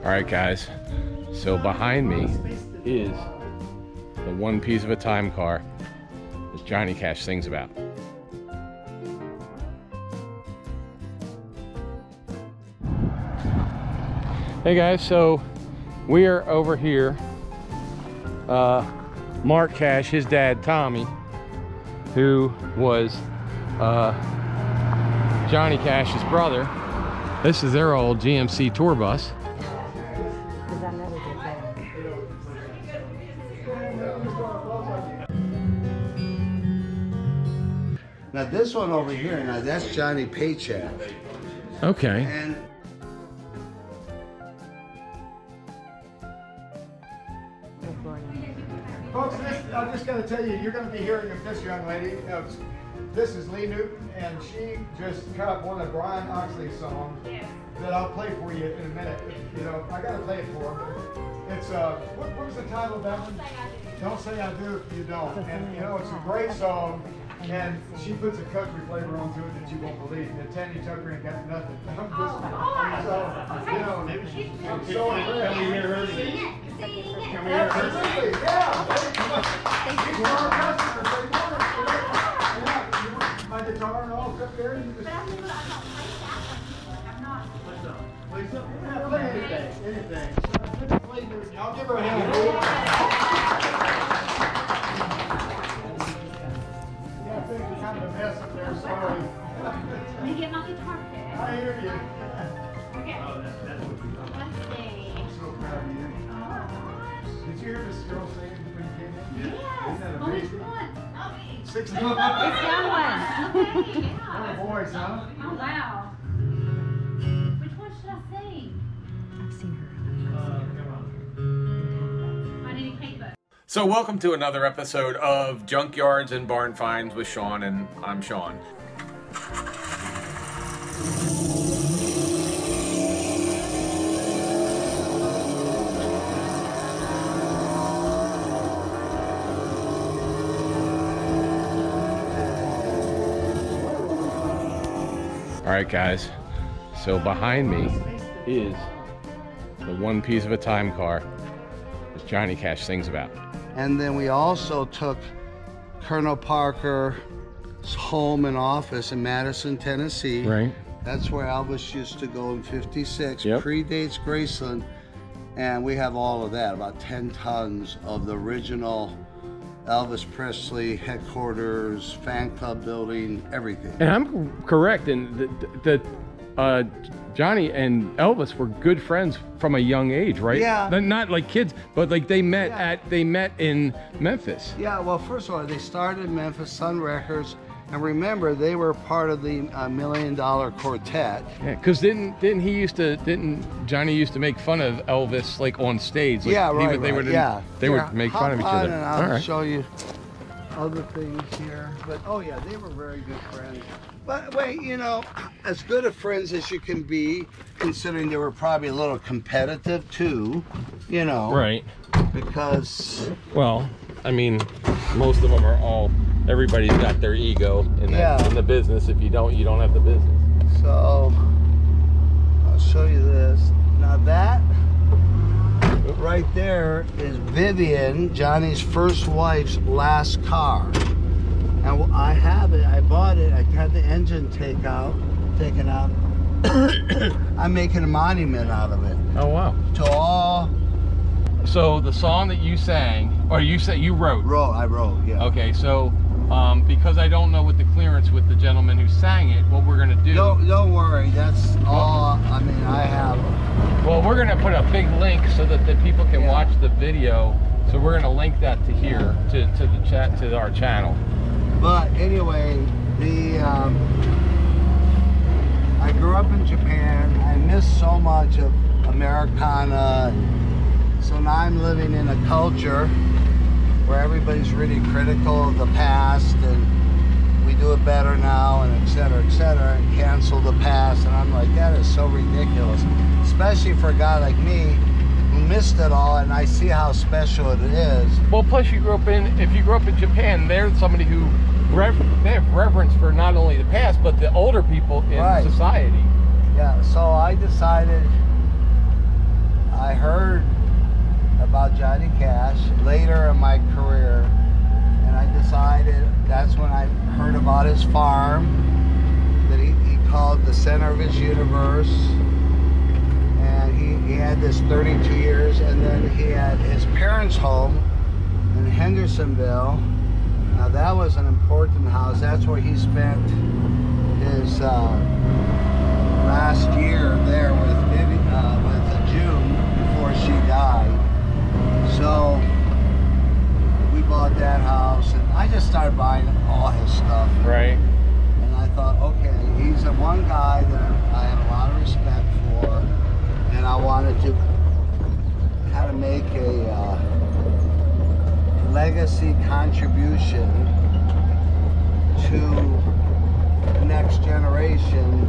All right, guys. So behind me is the one piece of a time car that Johnny Cash sings about. Hey guys, so we are over here. Mark Cash, his dad Tommy, who was Johnny Cash's brother. This is their old GMC Tour Bus. Now this one over here, now that's Johnny Paycheck. Okay. And folks, I'm just going to tell you, you're going to be hearing of this young lady. This is Lee Newton, and she just cut up one of Brian Oxley's songs that I'll play for you in a minute. You know, I got to play it for her. It's what was the title of that one? Don't Say I Do If You Don't. And you know, it's a great song, and she puts a country flavor onto it that you won't believe. And Tanya Tucker ain't got nothing. So, you know, I'm so impressed. Can we hear her sing? Can we hear her sing? Yeah. She's our customer. My guitar and all up there. You just... I'm not. Play anything. I'll give her a hand. Yeah, I think you're kind of a mess up there. Sorry. Let me get my guitar pick. I hear you. Okay. Let's see. I'm so proud of you. Did you hear this girl singing when you came in? Yes. Isn't that Which amazing? one? Not me. 16. It's that one. Okay, yeah. Oh, boys, huh? Oh, wow. Which one should I sing? I've seen her. I need a cake book. So welcome to another episode of Junkyards and Barn Finds with Sean, and I'm Sean. All right, guys. So behind me is the one piece of a time car that Johnny Cash sings about. And then we also took Colonel Parker's home and office in Madison, Tennessee. Right. That's where Elvis used to go in '56. Yep. Predates Graceland. And we have all of that, about 10 tons of the original Elvis Presley headquarters, fan club building, everything. And I'm correct in that Johnny and Elvis were good friends from a young age, right? Yeah. Not like kids, but like they met in Memphis. Yeah, well, first of all, they started in Memphis, Sun Records, and remember, they were part of the $1 Million Quartet. Yeah, because didn't Johnny used to make fun of Elvis like on stage? Like, Yeah, right, They would make fun of each Hop on other. and I'll All right. show you other things here. But oh yeah, they were very good friends. But wait, you know, as good of friends as you can be, considering they were probably a little competitive too, you know. Right. Because Well, I mean, most of them are all. Everybody's got their ego in the business. If you don't have the business. so I'll show you this. Now that right there is Vivian, Johnny's first wife's last car. And I have it, I bought it, I had the engine taken out. I'm making a monument out of it. Oh wow. To all. So the song that you sang, or you wrote. I wrote, yeah. Okay, so because I don't know what the clearance with the gentleman who sang it, what we're gonna do. Don't worry, that's all, I mean, I have. Well, we're gonna put a big link so that the people can watch the video. So we're gonna link that to here, to the chat, to our channel. But anyway, I grew up in Japan. I miss so much of Americana. So now I'm living in a culture where everybody's really critical of the past and we do it better now and et cetera, and cancel the past. And I'm like, that is so ridiculous, especially for a guy like me who missed it all, and I see how special it is. Well, plus if you grew up in Japan, they're somebody who they have reverence for not only the past but the older people in society. Yeah, so I decided I heard about Johnny Cash later in my career, and I decided, that's when I heard about his farm that he called the center of his universe, and he had this 32 years, and then he had his parents' home in Hendersonville. Now that was an important house. That's where he spent his last year there with June before she died. So we bought that house, and I just started buying all his stuff. Right. And I thought, okay, he's the one guy that I have a lot of respect for, and I wanted to kind of make a legacy contribution to the next generation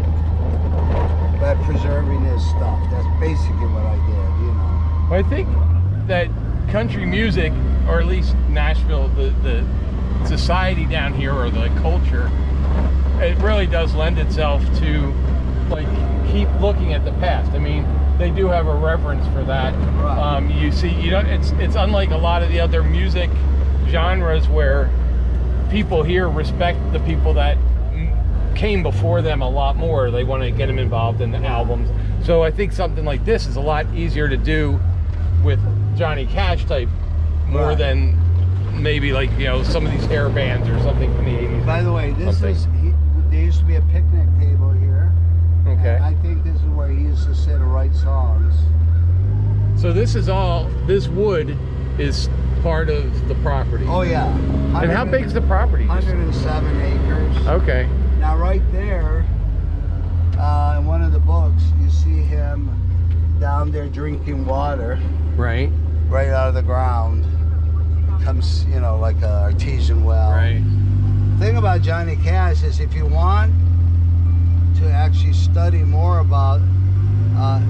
by preserving his stuff. That's basically what I did, you know. Well, I think that country music, or at least Nashville, the society down here, or the culture, it really does lend itself to like keep looking at the past. I mean, they do have a reverence for that. Right. You see, you know, it's unlike a lot of the other music genres where people here respect the people that came before them a lot more. They want to get them involved in the albums. So I think something like this is a lot easier to do with Johnny Cash type more Right. than maybe like, you know, some of these hair bands or something from the 80s. By the way, this Something. is, there used to be a picnic table here. Okay. And I think this is where he used to sit and write songs. So this is all, this wood is part of the property. Oh yeah. And how big is the property? 107 acres. Okay. Now right there, in one of the books, you see him down there drinking water Right. right out of the ground. Comes, you know, like an artesian well. Right. The thing about Johnny Cash is, if you want to actually study more about,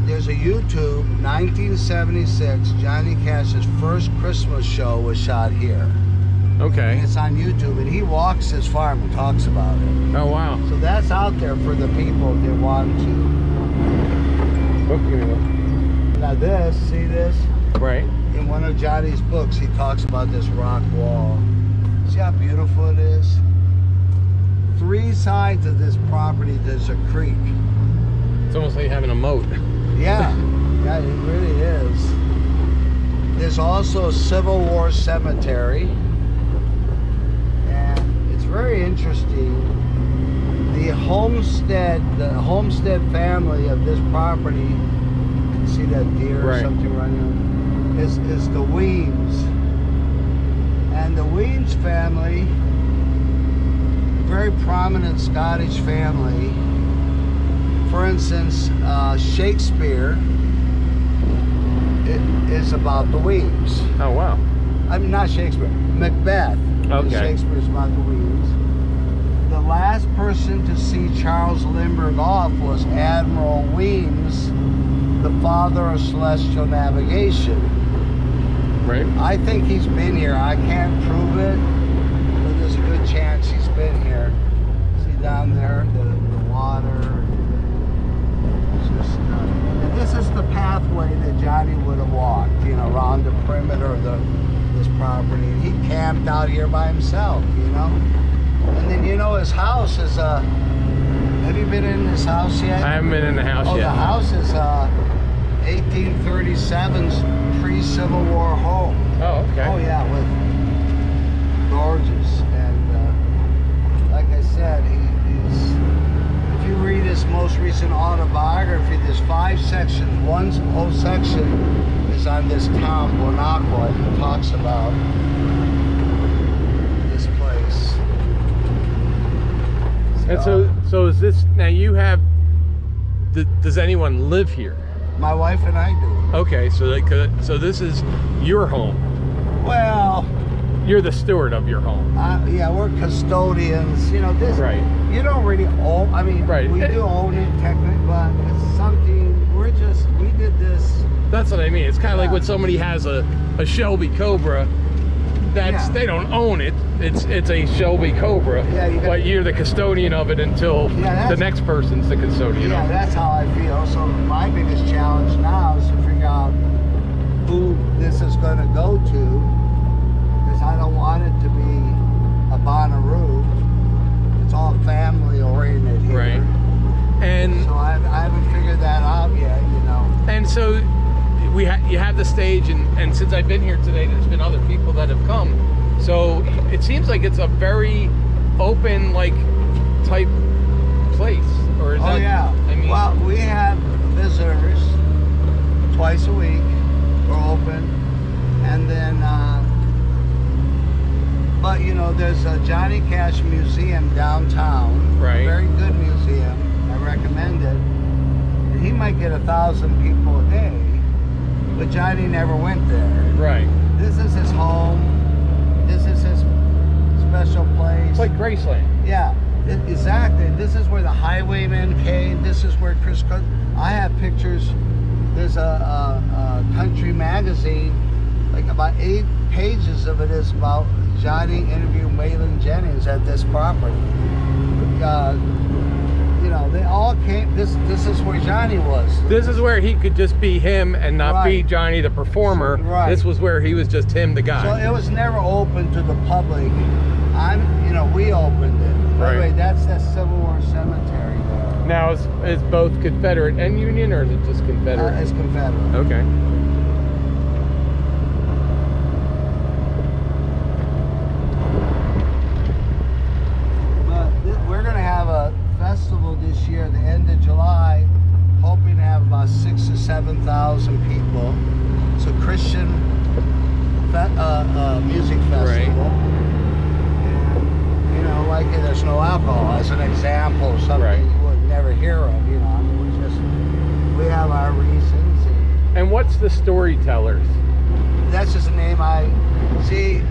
there's a YouTube, 1976, Johnny Cash's first Christmas show was shot here. Okay. And it's on YouTube, and he walks his farm and talks about it. Oh wow. So that's out there for the people that want to. Oh, give me one. Now this, see this? Right. In one of Johnny's books, he talks about this rock wall. See how beautiful it is? 3 sides of this property, there's a creek. It's almost like having a moat. Yeah, yeah, it really is. There's also a Civil War cemetery. And it's very interesting. The homestead family of this property, see that deer or Right. something running, is the Weems. And the Weems family, very prominent Scottish family. For instance, Shakespeare is about the Weems. Oh wow. I mean, not Shakespeare, Macbeth. Okay. Shakespeare's about the Weems. The last person to see Charles Lindbergh off was Admiral Weems, the father of celestial navigation. Right. I think he's been here. I can't prove it, but there's a good chance he's been here. See down there, the water. It's just, and this is the pathway that Johnny would have walked, you know, around the perimeter of this property. And he camped out here by himself, you know. And then, you know, his house is have you been in this house yet? I haven't been in the house Oh, yet. the house is 1837's pre-Civil War home. Oh, okay. Oh yeah, with gorgeous. And like I said, he's, if you read his most recent autobiography, there's 5 sections. One whole section is on this town, Bonacqua. He talks about this place. And so is this, now you have, does anyone live here? My wife and I do. Okay, so so this is your home. Well, You're the steward of your home. yeah, we're custodians. You know, this. Right. You don't really own. I mean, Right. we do own it technically, but it's something. We did this. That's what I mean. It's kind of like Yeah. when somebody has a Shelby Cobra. That's Yeah. They don't own it. It's a Shelby Cobra. Yeah, you got- but you're the custodian of it until Yeah, that's- the next person's the custodian Yeah, of it. that's how I feel. So my biggest challenge now is to figure out who this is going to go to, because I don't want it to be a Bonnaroo. It's all family oriented here. Right. And so I haven't figured that out yet, you know. And so you have the stage, and since I've been here today, there's been other people that have come. So it seems like it's a very open, like, type place. Or is that, yeah. I mean, well, we have visitors twice a week. We're open, and then, but you know, there's a Johnny Cash museum downtown. Right. A very good museum. I recommend it. And he might get 1,000 people a day, but Johnny never went there. Right. This is his home. This is his special place. It's like Graceland. Yeah, exactly. This is where the Highwaymen came. This is where Chris Cook. I have pictures. There's a country magazine, like about 8 pages of it is about Johnny interviewing Waylon Jennings at this property. You know, they all came. This is where Johnny was. This is where he could just be him and not be Johnny the performer. Right. This was where he was just him, the guy. So it was never open to the public. You know, we opened it. By the way, that's that Civil War cemetery there. Now, is both Confederate and Union, or is it just Confederate? It's Confederate. Okay. But we're going to have a festival this year at the end of July, hoping to have about 6,000 to 7,000 people. It's a Christian music festival. Right. And, you know, like there's no alcohol as an example, something you would never hear of, you know. I mean, we have our reasons. And what's the Storytellers? That's just a name I see.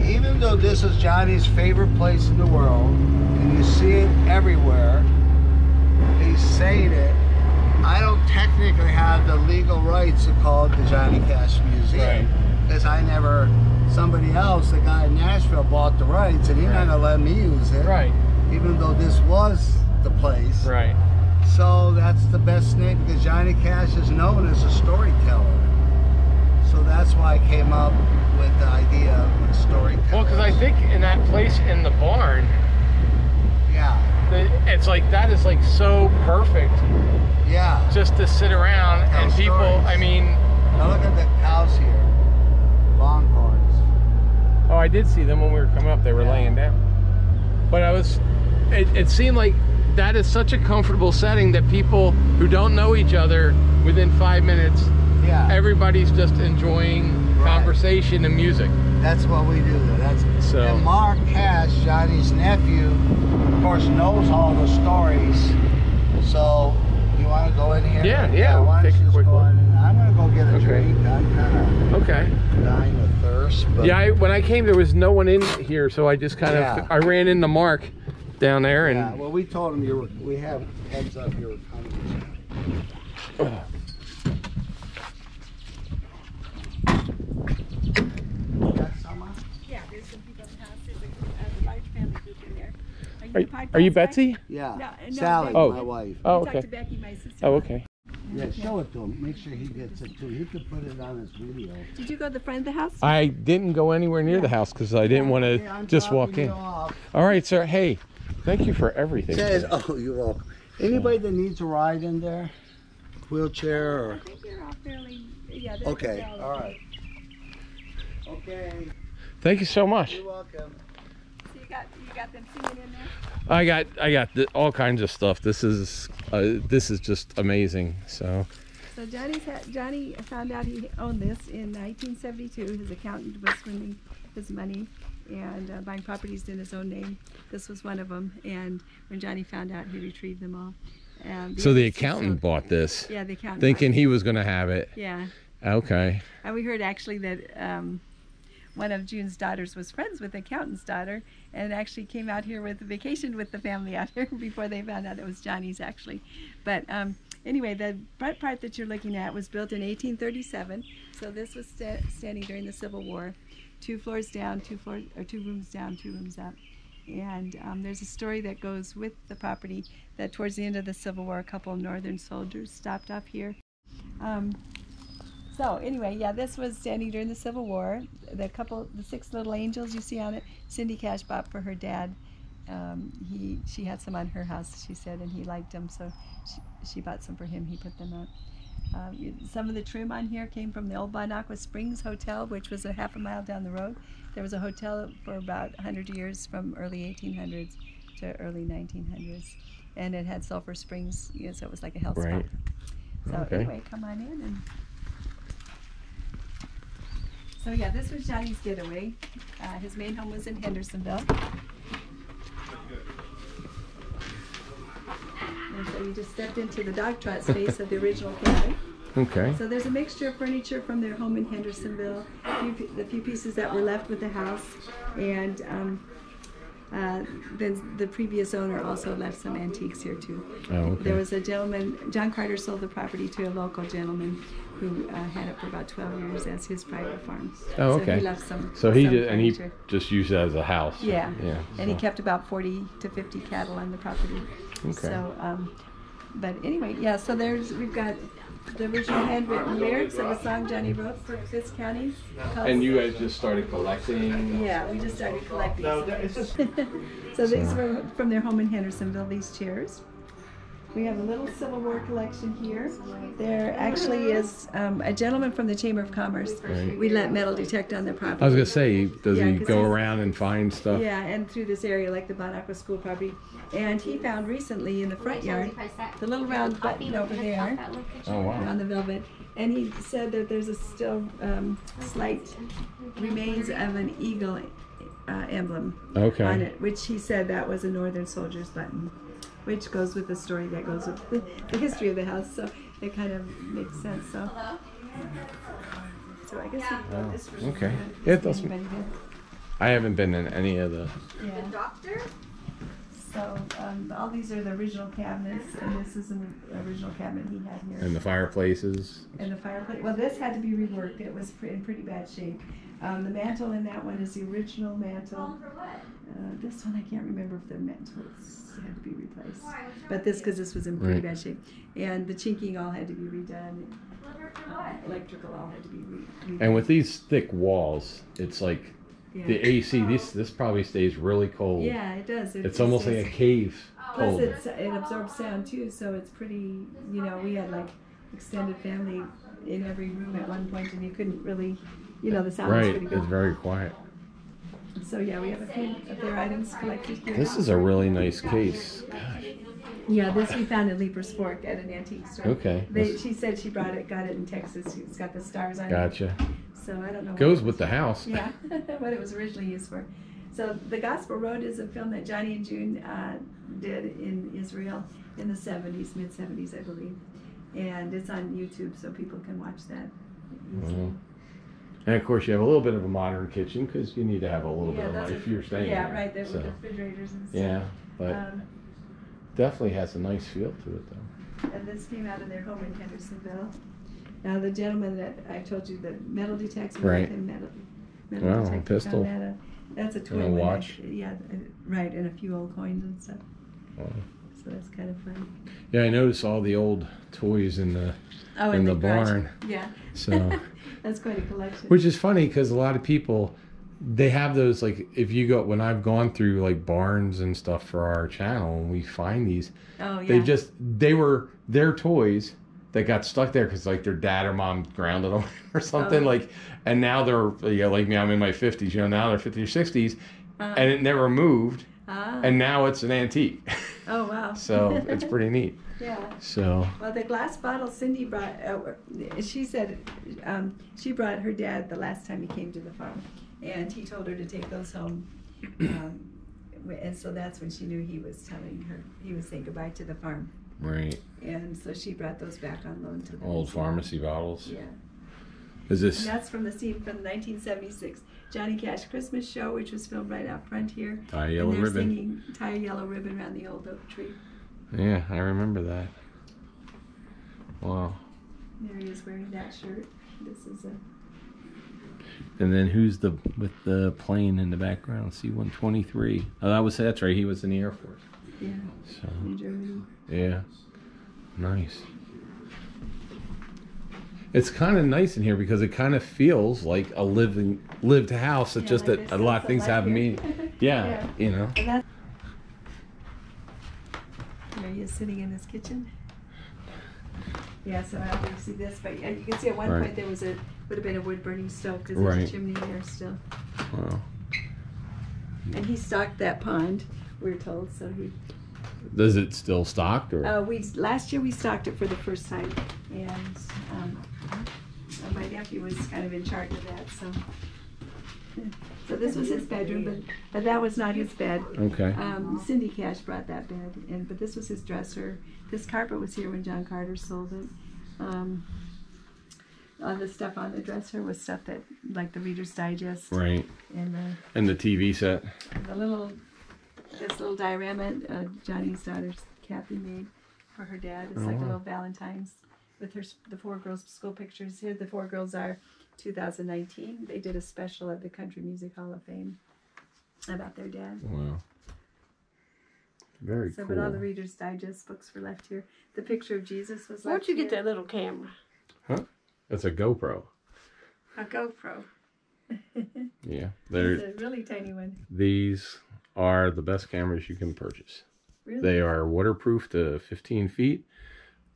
Even though this is Johnny's favorite place in the world, and you see it everywhere, he's saying it, I don't technically have the legal rights to call it the Johnny Cash Museum. Because I never, somebody else, the guy in Nashville, bought the rights, and he's not going to let me use it. Right. Even though this was the place. Right. So that's the best name, because Johnny Cash is known as a storyteller. So that's why I came up with the idea of a storyteller. Well, because I think in that place in the barn, it's like, that is like so perfect. Yeah. Just to sit around and people, stories. I mean. Now look at the cows here. Longhorns. Oh, I did see them when we were coming up. They were laying down. But it seemed like that is such a comfortable setting that people who don't know each other, within 5 minutes, everybody's just enjoying conversation and music. That's what we do. And Mark Cash, Johnny's nephew, of course, knows all the stories. So you want to go in here? Yeah. Why don't Take you a just quick go look. in and I'm going to go get a drink. I'm kind of dying of thirst. But Yeah, when I came, there was no one in here, so I just kind of I ran into Mark down there, and well, we told him we have heads up you were coming. Yeah, there's some people in the house. There's a large family group in there. Are you Betsy? Yeah. No, Sally, Becky. my wife. Oh, Talk okay. to Becky, my sister. Oh, okay. Yeah, show it to him. Make sure he gets it too. He could put it on his video. Did you go to the front of the house? I didn't go anywhere near the house because I didn't want to just walk in. All right, sir. Hey, thank you for everything. Oh, you're welcome. Anybody that needs a ride in there? Wheelchair or? I think you're all fairly, they're Okay, all all right. Okay. Thank you so much. You're welcome. So you got them singing in there? I got all kinds of stuff. This is just amazing. So Johnny found out he owned this in 1972. His accountant was spending his money and buying properties in his own name. This was one of them. And when Johnny found out, he retrieved them all. So the accountant bought this. Yeah, the accountant. Thinking he was going to have it. Yeah. Okay. And we heard actually that one of June's daughters was friends with the accountant's daughter, and actually came out here with a vacation with the family out here before they found out it was Johnny's actually. But anyway, the front part that you're looking at was built in 1837. So this was standing during the Civil War. 2 floors down, 2 rooms down, 2 rooms up. And there's a story that goes with the property that towards the end of the Civil War, a couple of Northern soldiers stopped off here. So anyway, yeah, this was standing during the Civil War. The 6 little angels you see on it, Cindy Cash bought for her dad. She had some on her house, she said, and he liked them, so she bought some for him. He put them up. Some of the trim on here came from the old Bonacqua Springs Hotel, which was a half a mile down the road. There was a hotel for about 100 years from early 1800s to early 1900s, and it had sulfur springs, so it was like a health spa. So anyway, come on in. And so yeah, this was Johnny's getaway. His main home was in Hendersonville. And so you just stepped into the dog trot space of the original cabin. Okay. So there's a mixture of furniture from their home in Hendersonville, the few pieces that were left with the house, and then the previous owner also left some antiques here too. Oh, okay. There was a gentleman, John Carter sold the property to a local gentleman who had it for about 12 years as his private farm. Oh, okay. So he left some. So he some did, and he furniture. just used it as a house. Yeah. Yeah. And he kept about 40 to 50 cattle on the property. Okay. So, but anyway, yeah. So we've got the original handwritten lyrics of a song Johnny wrote for Fisk County. And you guys just started collecting? Yeah, we just started collecting. So these were from their home in Hendersonville, these chairs. We have a little Civil War collection here. There actually is a gentleman from the Chamber of Commerce. Right. We let metal detect on their property. I was going to say, does Yeah, he 'cause go he's- around and find stuff? Yeah, and through this area, like the Bonacqua School property. And he found recently in the front yard the little round button over there Oh, wow. on the velvet. And he said that there's a still slight remains of an eagle emblem Okay. on it, which he said that was a Northern soldier's button, which goes with the story that goes with the history of the house. So it kind of makes sense. So I guess this was Okay. It doesn't. anybody did. I haven't been in any of the... Yeah. Doctor? So all these are the original cabinets, and this is an original cabinet he had here. And the fireplaces. And the fireplace. Well, this had to be reworked. It was in pretty bad shape. The mantle in that one is the original mantle. This one I can't remember if the mantles had to be replaced. But because this was in pretty bad shape, and the chinking all had to be redone. Electrical all had to be redone. And with these thick walls, it's like the AC. This probably stays really cold. Yeah, it does. It's almost like a cave Plus, cold. it absorbs sound too, so it's pretty. We had like extended family in every room at one point, and you couldn't really, the sound was Right. pretty good. It's very quiet. So yeah, we have a few of their items collected here. This is a really nice case. Gosh. Yeah, this we found at Leaper's Fork at an antique store. Okay. She said she got it in Texas. It's got the stars on it. Gotcha. So I don't know. Goes with the house. Yeah, what it was originally used for. So The Gospel Road is a film that Johnny and June did in Israel in the 70s, mid-70s, I believe. And it's on YouTube, so people can watch that easily. Mhm. And of course, you have a little bit of a modern kitchen because you need to have a little bit of those life. are- You're staying Yeah, there. right, there So, with the refrigerators and stuff. yeah, but definitely has a nice feel to it, though. And this came out of their home in Hendersonville. Now the gentleman that I told you, the metal detects, Right. metal Wow, a detector pistol. found that, that's a toy And a one, watch. Yeah, right, and a few old coins and stuff. Wow. So that's kind of fun. Yeah, I noticed all the old toys in the in the garage. barn. Yeah. So, That's quite a collection. which is funny because a lot of people they have those, like, if you go, when I've gone through like barns and stuff for our channel and we find these, Oh yeah. they were their toys that got stuck there because like their dad or mom grounded them or something, Oh. like, and now they're, like me, I'm in my 50s, now they're 50s or 60s, and it never moved, and now it's an antique. Oh wow. So it's pretty neat. Yeah. So Well, the glass bottle Cindy brought, she said she brought her dad the last time he came to the farm, and he told her to take those home. And so that's when she knew he was telling her, he was saying goodbye to the farm. right, And so she brought those back on loan to the old museum. pharmacy bottles. Yeah. Is And this that's from the scene from the 1976 Johnny Cash Christmas show, which was filmed right out front here. Tie a Yellow and they're Ribbon? singing Tie a Yellow Ribbon around the old oak tree. Yeah, I remember that. Wow. There he is wearing that shirt. This is a And then who's with the plane in the background? C-123. Oh, that's right. He was in the Air Force. yeah, So New Germany. yeah, nice. It's kind of nice in here because it kind of feels like a lived house. It's just like that a lot of things have meaning. Yeah, you know. There he is sitting in his kitchen. Yeah, so I don't think you see this, but you can see at one point there would have been a wood burning stove because there's a chimney there still. Wow. And he stocked that pond, we're told. So he. Does it still stocked or? Last year we stocked it for the first time, and my nephew was kind of in charge of that. So this was his bedroom, but that was not his bed. Okay. Cindy Cash brought that bed, but this was his dresser. This carpet was here when John Carter sold it. All the stuff on the dresser was stuff that, like the Reader's Digest. Right. And the TV set. This little diorama Johnny's daughter Kathy made for her dad. It's like a little Valentine's with the 4 girls' school pictures. Here the 4 girls are 2019. They did a special at the Country Music Hall of Fame about their dad. Wow. Very cool. But all the Reader's Digest books were left here. The picture of Jesus was left Where'd you here. get that little camera? Huh? That's a GoPro. A GoPro. Yeah. It's a really tiny one. These are the best cameras you can purchase. Really? They are waterproof to 15 feet.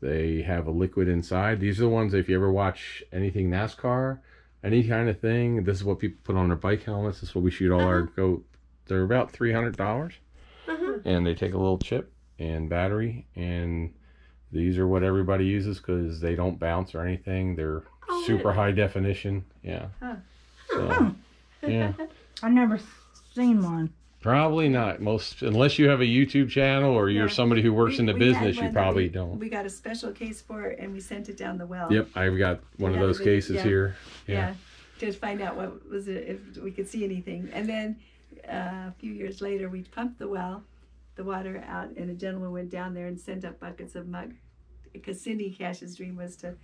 They have a liquid inside. These are the ones, if you ever watch anything NASCAR, any kind of thing, this is what people put on their bike helmets. This is what we shoot all our go. They're about $300. And they take a little chip and battery, and these are what everybody uses because they don't bounce or anything. They're super high definition. Yeah. So, yeah. I've never seen one. Probably not. Unless you have a YouTube channel or you're somebody who works in the business, you probably don't. We got a special case for it, and we sent it down the well. Yep, I've got one of those cases here. Yeah, to find out what was it, if we could see anything. And then a few years later, we pumped the water out, and a gentleman went down there and sent up buckets of mud, because Cindy Cash's dream was to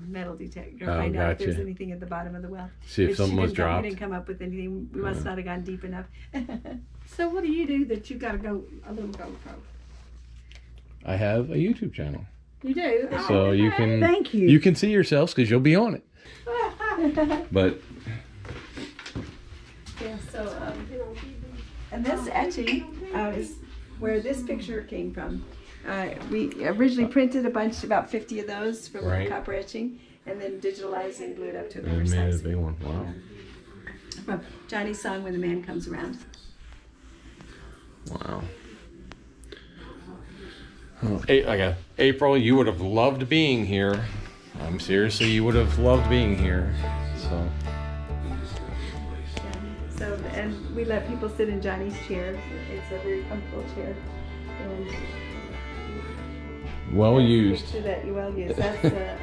metal detect or find out if there's anything at the bottom of the well. See if something was dropped. We didn't come up with anything. We must not have gone deep enough. So what do you do that you got to go a little GoPro? I have a YouTube channel. You do? So you can. Thank you. You can see yourselves because you'll be on it. But. Yeah. So and this etching is where this picture came from. We originally printed a bunch, about 50 of those from copper etching, and then digitalized and glued up to an oversized. Made a big one. Wow. From Johnny's song "When the Man Comes Around." Wow. Oh, April, you would have loved being here. Seriously, you would have loved being here. So. So, and we let people sit in Johnny's chair. It's a very comfortable chair. And well used. Well used. That's a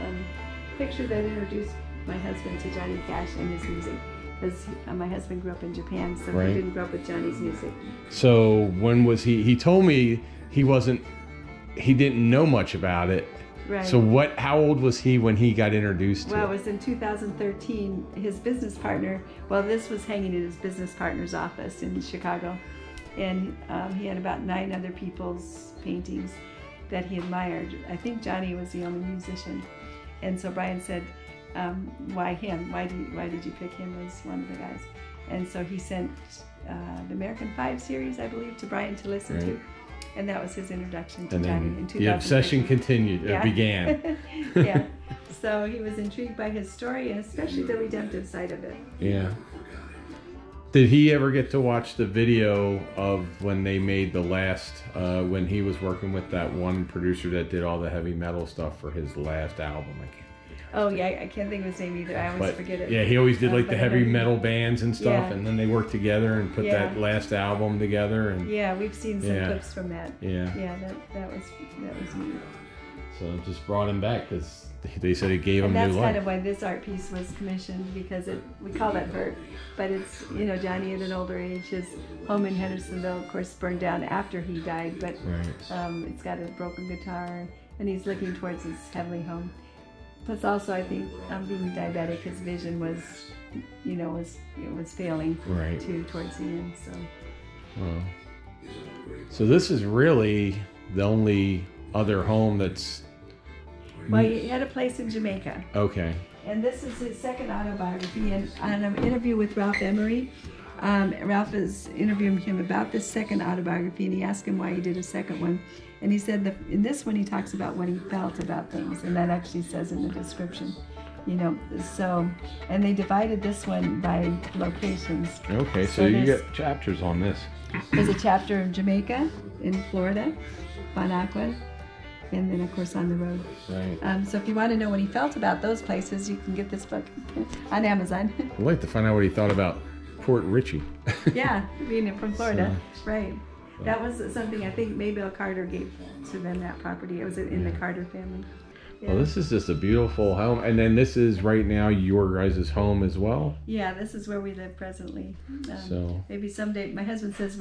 picture that introduced my husband to Johnny Cash and his music. Because my husband grew up in Japan, so he didn't grow up with Johnny's music. So when was he told me he didn't know much about it. Right. So how old was he when he got introduced to it? Well, it was in 2013. His business partner, this was hanging in his business partner's office in Chicago. And he had about 9 other people's paintings that he admired. I think Johnny was the only musician. And so Brian said, why him? Why did you pick him as one of the guys? And so he sent the American 5 series, I believe, to Brian to listen to. And that was his introduction to Johnny in 2013. The obsession continued. It began. Yeah. So he was intrigued by his story, and especially the redemptive side of it. Yeah. Did he ever get to watch the video of when they made the last, when he was working with that one producer that did all the heavy metal stuff for his last album? I can't think of his name either. I always forget it. Yeah, he always did like the heavy metal bands and stuff, and then they worked together and put that last album together. And yeah, we've seen some clips from that. Yeah. Yeah, that was neat. So it just brought him back because they said it gave him new life. And that's kind of why this art piece was commissioned, because we call it Hurt, but it's, Johnny at an older age. His home in Hendersonville, of course, burned down after he died, but it's got a broken guitar, and he's looking towards his heavenly home. Plus, also, I think being diabetic, his vision was, was failing towards the end. So this is really the only other home that's Well, he had a place in Jamaica. Okay. And this is his second autobiography. And on an interview with Ralph Emery, Ralph is interviewing him about this second autobiography, and he asked him why he did a second one. And he said that in this one he talks about what he felt about things, and that actually says in the description. You know, so, and they divided this one by locations. Okay, so you get chapters on this. There's a chapter in Jamaica, in Florida, Bon Aqua, and then of course on the road. Right. So if you want to know what he felt about those places, you can get this book on Amazon. I'd like to find out what he thought about Port Richey. Yeah, being from Florida, right. That was something I think Maybelle Carter gave to them, that property. It was in the Carter family. Yeah. Well, this is just a beautiful home. And then this is right now your guys' home as well? Yeah, this is where we live presently. So maybe someday, my husband says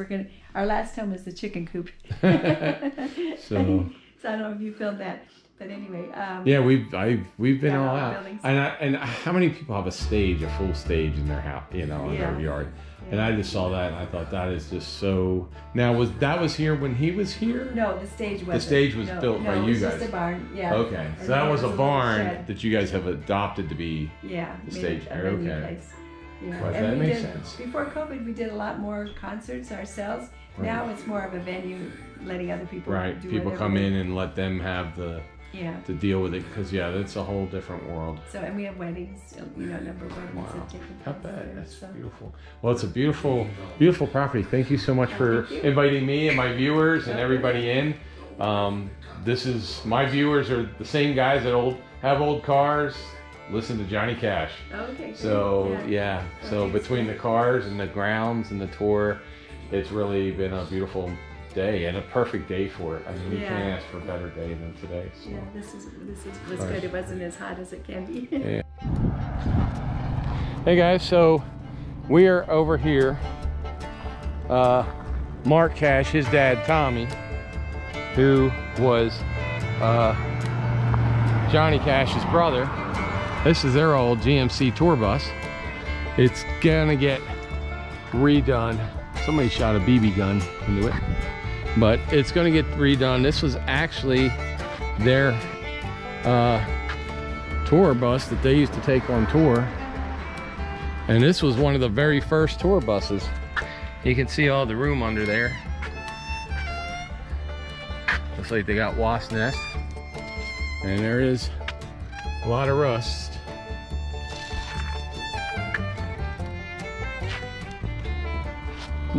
our last home is the chicken coop. So I don't know if you feel that. But anyway. Yeah, we've been all out. Buildings. And how many people have a full stage in their house, in their yard? And I just saw that and I thought that is just so. Now that was here when he was here? No, the stage wasn't. The stage was built by you guys. No, it was just a barn. Yeah. Okay, so that was a barn that you guys have adopted to be the stage. Okay. Yeah. Well, that makes sense. Before COVID, we did a lot more concerts ourselves. Right. Now it's more of a venue, letting other people do people come in and let them have to deal with it, because that's a whole different world. So, and we have weddings, a number of weddings that take place. Not bad. That's beautiful. Well, it's a beautiful, beautiful property. Thank you so much for inviting me and my viewers and everybody in. My viewers are the same guys that have old cars, listen to Johnny Cash. Okay. So so between the cars and the grounds and the tour, it's really been a beautiful day and a perfect day for it. I mean, you can't ask for a better day than today. So. Yeah, this was good. It wasn't as hot as it can be. Yeah. Hey guys, so we are over here. Mark Cash, his dad Tommy, who was Johnny Cash's brother. This is their old GMC Tour Bus. It's gonna get redone. Somebody shot a BB gun into it, but it's gonna get redone. This was actually their tour bus that they used to take on tour, and this was one of the very first tour buses. You can see all the room under there. Looks like they got wasp nest, and there is a lot of rust.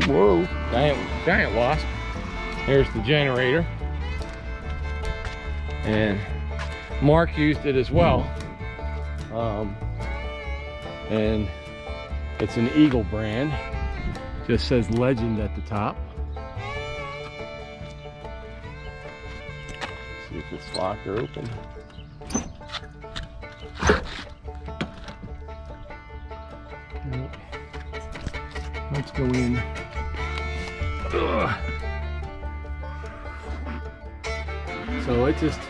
Whoa, giant wasp. Here's the generator. And Mark used it as well. And it's an Eagle brand. Just says Legend at the top. See if this locker open. Let's go in. Ugh. So it just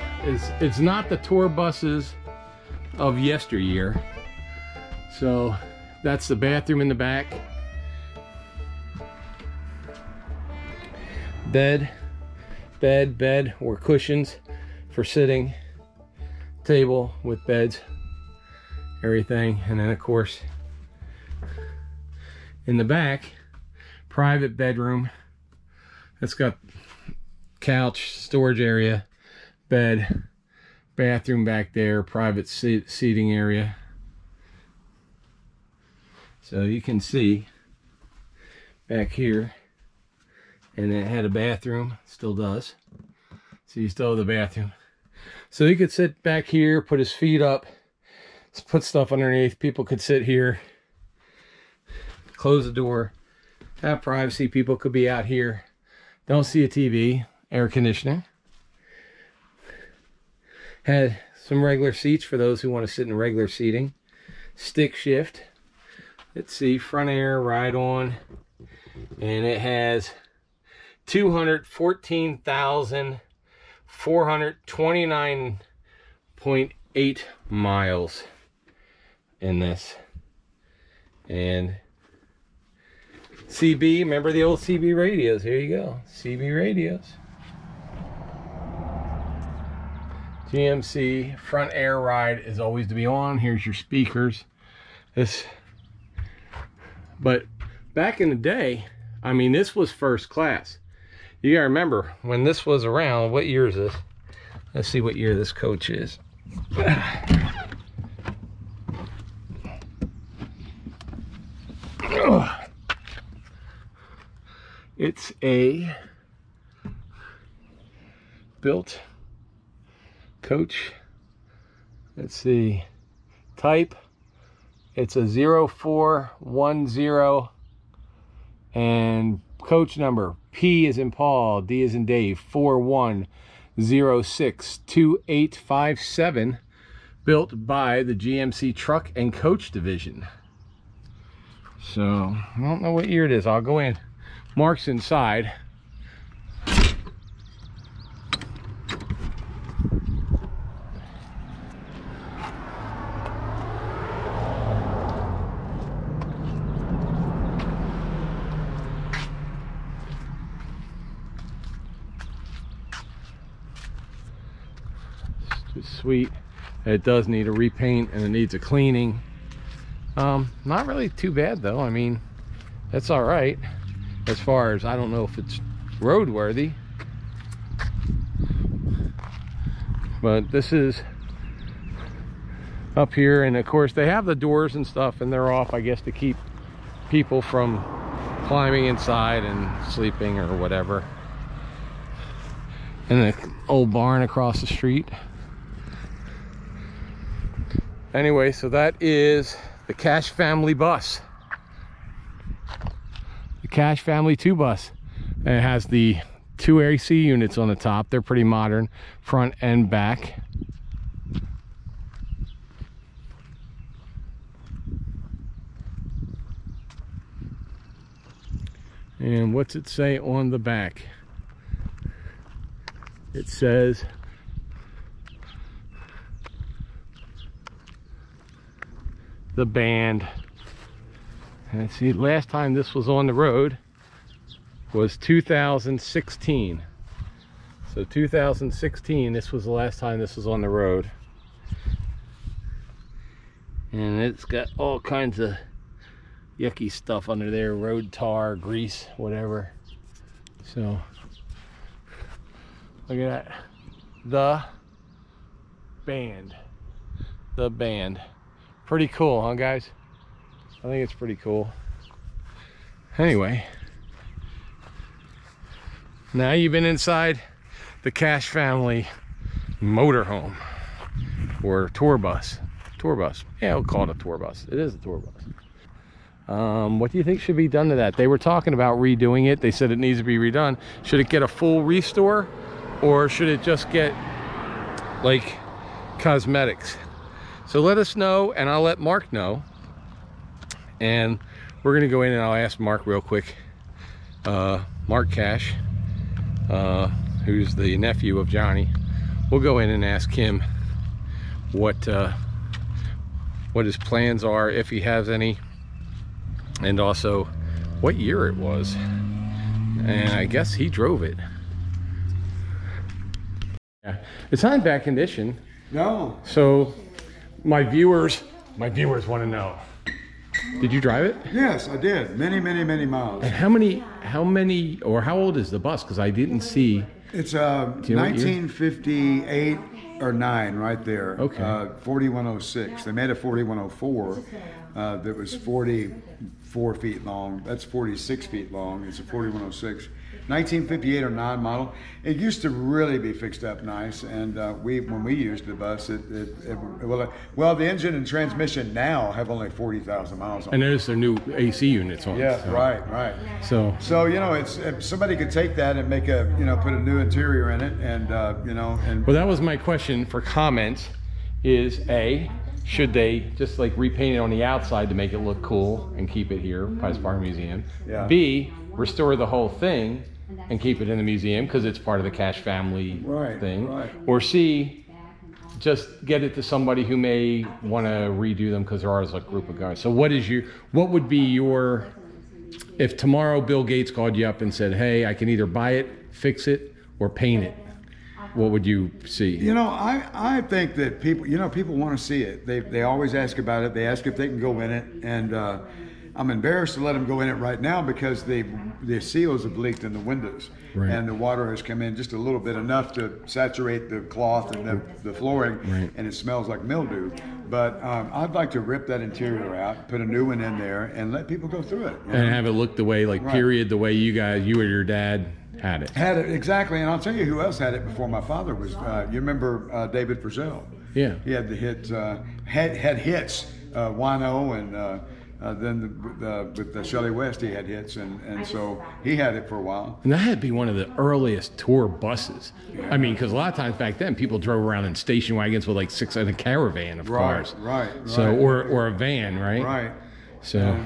it's not the tour buses of yesteryear. So that's the bathroom in the back. Bed or cushions for sitting. Table with beds, everything. And then of course in the back, private bedroom. It's got couch, storage area, bed, bathroom back there, private seating area. So you can see back here, and it had a bathroom, still does. So you still have the bathroom. So you could sit back here, put his feet up, put stuff underneath. People could sit here, close the door, have privacy. People could be out here, don't see a TV, air conditioning. Had some regular seats for those who want to sit in regular seating. Stick shift. Let's see, front air, ride on. And it has 214,429.8 miles in this. And CB, remember the old CB radios? Here you go, CB radios. GMC front air ride is always to be on. Here's your speakers. But back in the day, I mean, this was first class. You gotta remember when this was around. What year is this? Let's see what year this coach is. It's a built coach. Let's see, type, it's a 0410, and coach number P as in Paul, D as in Dave, 41062857, built by the GMC Truck and Coach Division. So I don't know what year it is. I'll go in. Mark's inside. Sweet. It does need a repaint and it needs a cleaning. Not really too bad though. I mean, that's all right as far as, I don't know if it's roadworthy, but this is up here, and of course they have the doors and stuff, and they're off, I guess, to keep people from climbing inside and sleeping or whatever. And the old barn across the street. Anyway, so that is the Cash Family bus. The Cash Family 2 bus. And it has the 2 AC units on the top. They're pretty modern, front and back. And what's it say on the back? It says the band. And see, last time this was on the road was 2016. So 2016, this was the last time this was on the road. And it's got all kinds of yucky stuff under there, road tar, grease, whatever. So look at that, the band. Pretty cool, huh guys? I think it's pretty cool. Anyway, now you've been inside the Cash Family motorhome, or tour bus. Yeah, we'll call it a tour bus. It is a tour bus. What do you think should be done to that? They were talking about redoing it. They said it needs to be redone. Should it get a full restore, or should it just get like cosmetics? So let us know, and I'll let Mark know. And we're gonna go in and I'll ask Mark real quick. Mark Cash, who's the nephew of Johnny. We'll go in and ask him what his plans are, if he has any, and also what year it was. And I guess he drove it. Yeah, it's not in bad condition. No. So my viewers want to know. Did you drive it? Yes, I did. Many miles. And how many, or how old is the bus? Because I didn't see. It's 1958 or 9 right there. Okay. 4106. They made a 4104 that was 44 feet long. That's 46 feet long. It's a 4106. 1958 or 9 model. It used to really be fixed up nice, and when we used the bus, well, the engine and transmission now have only 40,000 miles on it. And there's their new AC units on it. Yeah, so. Right. So you know, it's, if somebody could take that and make a, you know, put a new interior in it, and you know, and well, that was my question for comments. Is A, should they just like repaint it on the outside to make it look cool and keep it here, Price Park Museum? Yeah. B, restore the whole thing and keep it in the museum because it's part of the Cash Family thing. Right. Or C, just get it to somebody who may want to redo them because there are a group of guys. So what would be your, if tomorrow Bill Gates called you up and said, hey, I can either buy it, fix it, or paint it, what would you see? You know, I think that people, you know, people want to see it. They always ask about it. They ask if they can go in it, and I'm embarrassed to let them go in it right now because the seals have leaked in the windows, right. and the water has come in just a little bit, enough to saturate the cloth and the flooring, right. and it smells like mildew. But I'd like to rip that interior out, put a new one in there, and let people go through it. And have it look the way, like, right. period, the way you or your dad had it. Had it, exactly. And I'll tell you who else had it before my father was, you remember David Frizzell? Yeah. He had the hit, had hits, Wino, and then with Shelley West he had hits, and so he had it for a while. And that had to be one of the earliest tour buses. Yeah. I mean, because a lot of times back then people drove around in station wagons with like 6 in a caravan of cars. Right. So or a van, right? Right. So.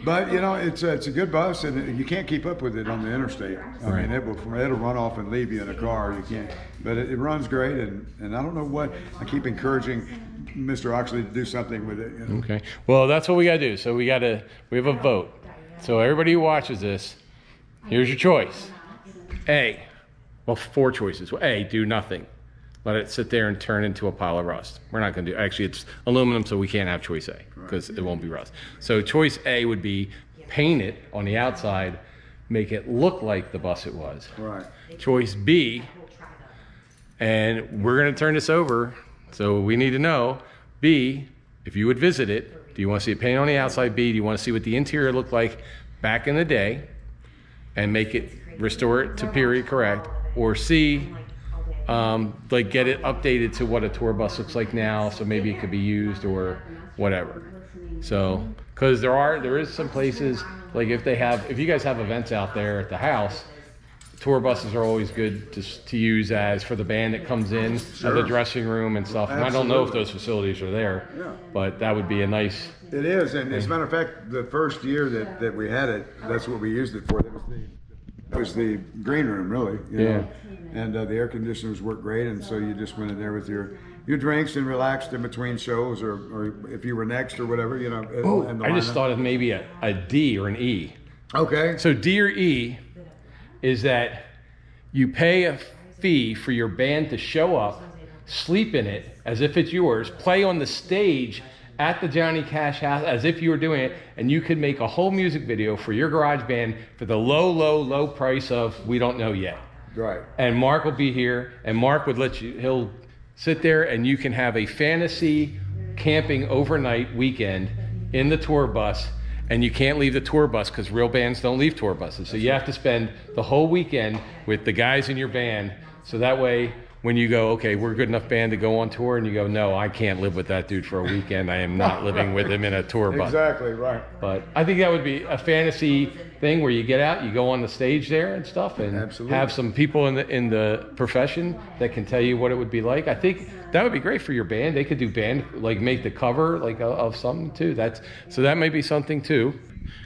But you know, it's a good bus, and you can't keep up with it on the interstate. I mean, it'll run off and leave you in a car. You can't. But it runs great, and I don't know what I keep encouraging Mr. Oxley to do something with it. You know? Okay. Well, that's what we gotta do. So we have a vote. So everybody who watches this, here's your choice. A. Well, 4 choices. A. Do nothing. Let it sit there and turn into a pile of rust. We're not gonna do. Actually, it's aluminum, so we can't have choice A because it won't be rust. So choice A would be paint it on the outside, make it look like the bus it was. Right. Choice B, and we're gonna turn this over. So we need to know, B, if you would visit it, do you want to see it painted on the outside? B, do you want to see what the interior looked like back in the day and restore it to period correct? Or C, like get it updated to what a tour bus looks like now, so maybe it could be used or whatever. So, because there is some places, like if you guys have events out there at the house, tour buses are always good to use as for the band that comes in, sure. the dressing room and stuff. And I don't know if those facilities are there, but that would be a nice. It is, and as a matter of fact, the first year that we had it, that's what we used it for. That was the green room, really. You know? And the air conditioners worked great, and so you just went in there with your drinks and relaxed in between shows, or if you were next or whatever, you know. Oh, I just thought of maybe a D or an E. Okay. So D or E is that you pay a fee for your band to show up, sleep in it as if it's yours, play on the stage at the Johnny Cash house as if you were doing it, and you could make a whole music video for your garage band for the low price of we don't know yet. Right. And Mark will be here, and Mark would he'll sit there, and you can have a fantasy camping overnight weekend in the tour bus. And you can't leave the tour bus because real bands don't leave tour buses. So you have to spend the whole weekend with the guys in your band. So that way, when you go, okay, we're a good enough band to go on tour, and you go, no, I can't live with that dude for a weekend. I am not living with him in a tour bus. Exactly, right. But I think that would be a fantasy thing where you get out, you go on the stage there and stuff, and have some people in the profession that can tell you what it would be like. I think that would be great for your band. They could do band, like make the cover like of something too. So that may be something too.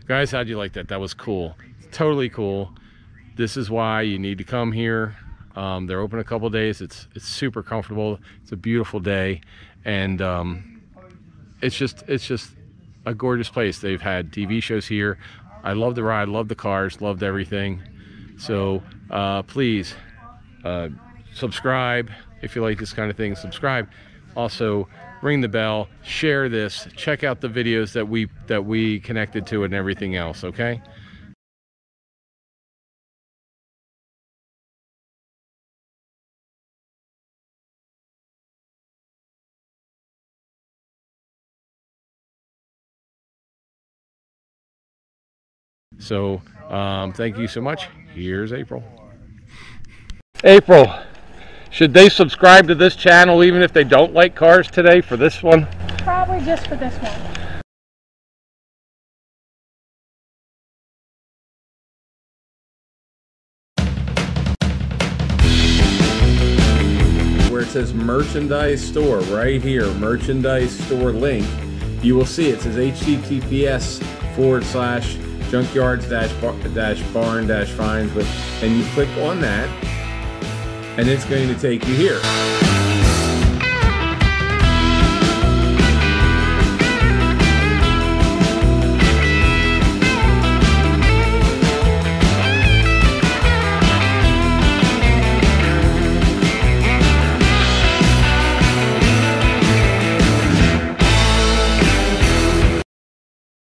Guys, how'd you like that? That was cool. Totally cool. This is why you need to come here. They're open a couple days. It's super comfortable. It's a beautiful day, and it's just a gorgeous place. They've had TV shows here. I love the ride, love the cars, loved everything. So please subscribe if you like this kind of thing. Subscribe. Also ring the bell, share this, check out the videos that we connected to and everything else. Okay. So thank you so much. Here's April. April, should they subscribe to this channel even if they don't like cars today for this one? Probably just for this one. Where it says merchandise store right here, merchandise store link, you will see it says https:/junkyards-barn-finds, and you click on that and it's going to take you here.